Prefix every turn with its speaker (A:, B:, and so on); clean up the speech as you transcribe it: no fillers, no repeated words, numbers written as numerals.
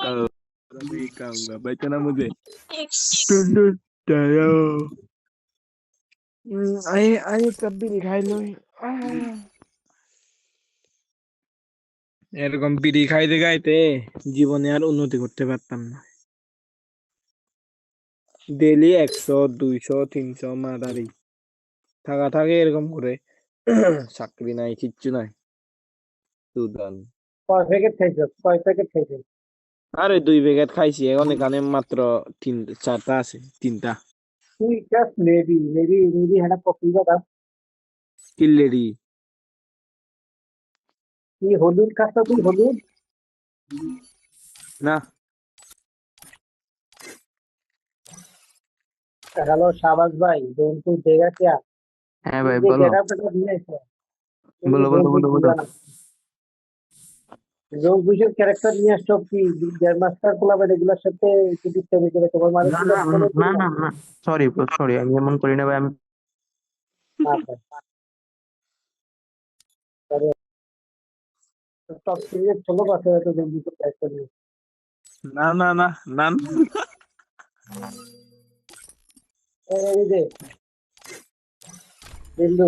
A: नहीं खाऊंगा बचना मुझे टुन टुन टायो আই আই তব্বি খাই লই এরকম বিড়ি খাইতে খাইতে জীবনে আর উন্নতি করতে পারতাম না ডেইলি 100 200 300 মাদারি থাকা থাকে এরকম করে চাকরি নাই কিচ্ছু নাই সুদান
B: কয় প্যাকেট খাইছো? কয় প্যাকেট খাইছো?
A: আরে 2 প্যাকেট খাইছি এখন এখানে মাত্র 4টা আছে 3টা
B: তুই জাস্ট মেবি হ্যাঁ পকি কথা।
A: কিল্লেরি
B: তুই হলুদ খাচ্ছ? তুই হলুদ?
A: না
B: হ্যালো শাহবাজ ভাই, জন্তু দেগা क्या?
C: হ্যাঁ
B: তুই
C: ভাই
B: যে
C: বলো
B: গেটআপটা নিয়ে আসছো, তুমি
C: বলো বলো বলো বলো
B: জঙ্কুশের ক্যারেক্টার নিয়ে আসছো কি? গ্র্যান্ড মাস্টার ক্লাবের এগুলোর সাথে কি ডিস্টার্ব করে তোমার মানে
C: না
B: কি
C: না
B: মনে
C: না
B: করলাম?
C: না না সরি সরি আমি এমন করি না ভাই আমি
B: আচ্ছা, টপ সিরিজের ষোলো বছর হয়তো জঙ্কুশের ক্যারেক্টার নিয়ে।
A: না না না না
B: এই যে বিন্দু